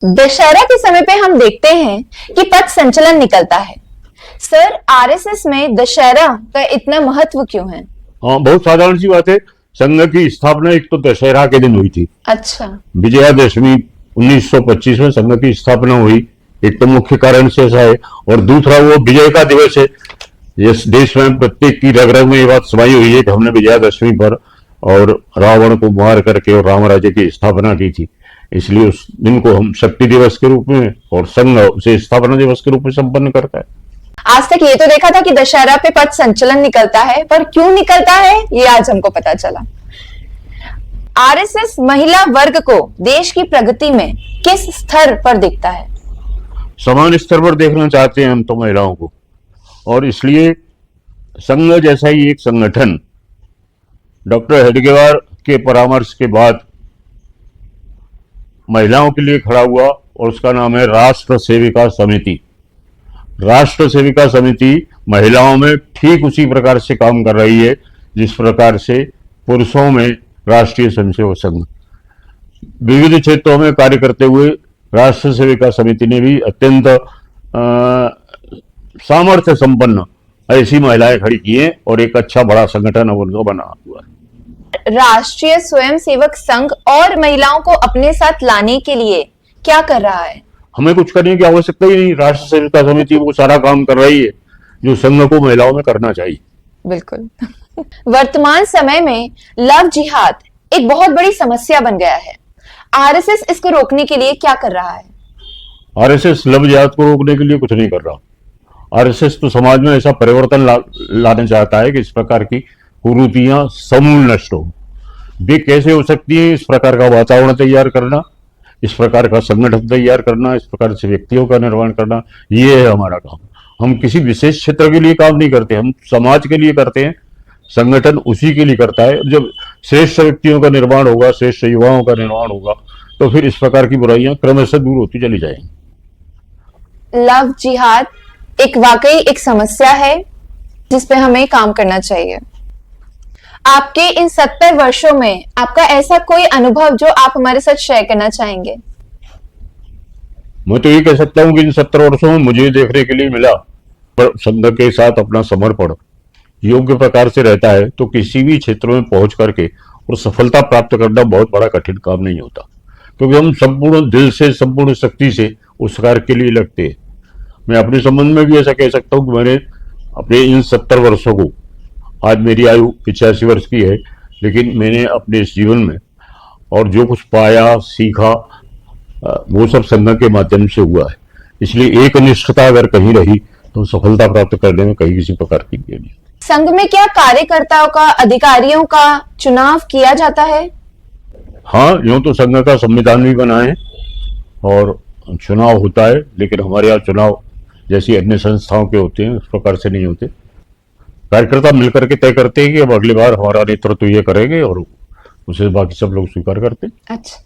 दशहरा के समय पे हम देखते हैं कि पथ संचलन निकलता है। सर, आरएसएस में दशहरा का इतना महत्व क्यों है? हाँ, बहुत साधारण सी बात है। संघ की स्थापना एक तो दशहरा के दिन हुई थी। अच्छा। विजयादशमी 1925 में संघ की स्थापना हुई। एक तो मुख्य कारण से ऐसा है, और दूसरा वो विजय का दिवस है। इस देश में प्रत्येक की रग रग में ये बात समाई हुई है कि हमने विजयादशमी पर और रावण को मार करके और राम राज्य की स्थापना की थी। इसलिए उस दिन को हम शक्ति दिवस के रूप में और संघ उसे स्थापना दिवस के रूप में संपन्न करता है। आज तक ये तो देखा था कि दशहरा पे पथ संचलन निकलता है, पर क्यों निकलता है ये आज हमको पता चला। आरएसएस महिला वर्ग को देश की प्रगति में किस स्तर पर देखता है? समान स्तर पर देखना चाहते हैं हम तो महिलाओं को, और इसलिए संघ जैसा ही एक संगठन डॉक्टर हेडगेवार के परामर्श के बाद महिलाओं के लिए खड़ा हुआ, और उसका नाम है राष्ट्र सेविका समिति। राष्ट्र सेविका समिति महिलाओं में ठीक उसी प्रकार से काम कर रही है जिस प्रकार से पुरुषों में राष्ट्रीय स्वयंसेवक संघ। विविध क्षेत्रों में कार्य करते हुए राष्ट्र सेविका समिति ने भी अत्यंत सामर्थ्य संपन्न ऐसी महिलाएं खड़ी की हैं, और एक अच्छा बड़ा संगठन अब उनका बना हुआ है। राष्ट्रीय स्वयंसेवक संघ और महिलाओं को अपने साथ लाने के लिए क्या कर रहा है? हमें कुछ करने की आवश्यकता ही नहीं। राष्ट्र सेविका समिति वो सारा काम कर रही है जो संघ को महिलाओं में करना चाहिए। बिल्कुल। वर्तमान समय में लव जिहाद एक बहुत बड़ी समस्या बन गया है। आरएसएस इसको रोकने के लिए क्या कर रहा है? आरएसएस लव जिहाद को रोकने के लिए कुछ नहीं कर रहा। आरएसएस तो समाज में ऐसा परिवर्तन लाना चाहता है कि इस प्रकार की कुरीतियां समूल नष्ट हो। वे कैसे हो सकती है? इस प्रकार का वातावरण तैयार करना, इस प्रकार का संगठन तैयार करना, इस प्रकार से व्यक्तियों का निर्माण करना, ये है हमारा काम। हम किसी विशेष क्षेत्र के लिए काम नहीं करते, हम समाज के लिए करते हैं। संगठन उसी के लिए करता है। जब श्रेष्ठ व्यक्तियों का निर्माण होगा, श्रेष्ठ युवाओं का निर्माण होगा, तो फिर इस प्रकार की बुराइयां क्रमशः दूर होती चली जाएंगी। लव जिहाद एक वाकई एक समस्या है जिस पे हमें काम करना चाहिए। आपके इन 70 वर्षों में आपका ऐसा कोई अनुभव जो आप हमारे साथ शेयर करना चाहेंगे? मैं तो ये कह सकता हूं कि इन 70 वर्षों में मुझे देखने के लिए मिला, पर संघ के साथ अपना समर्पण योग्य प्रकार से रहता है तो किसी भी क्षेत्र में पहुंच करके और सफलता प्राप्त करना बहुत बड़ा कठिन काम नहीं होता, क्योंकि हम संपूर्ण दिल से, संपूर्ण शक्ति से उस कार्य के लिए लगते हैं। मैं अपने संबंध में भी ऐसा कह सकता हूं कि मैंने अपने इन 70 वर्षों को, आज मेरी आयु 85 वर्ष की है, लेकिन मैंने अपने इस जीवन में और जो कुछ पाया, सीखा, वो सब संघ के माध्यम से हुआ है। इसलिए एक निष्ठता अगर कहीं रही तो सफलता प्राप्त करने में कहीं किसी प्रकार की देर नहीं। संघ में क्या कार्यकर्ताओं का, अधिकारियों का चुनाव किया जाता है? हाँ, यूं तो संघ का संविधान भी बना है और चुनाव होता है, लेकिन हमारे यहाँ चुनाव जैसी अन्य संस्थाओं के होते हैं उस प्रकार से नहीं होते। कार्यकर्ता मिलकर के तय करते हैं कि अब अगली बार हमारा नेतृत्व ये करेंगे, और उसे बाकी सब लोग स्वीकार करते हैं। अच्छा।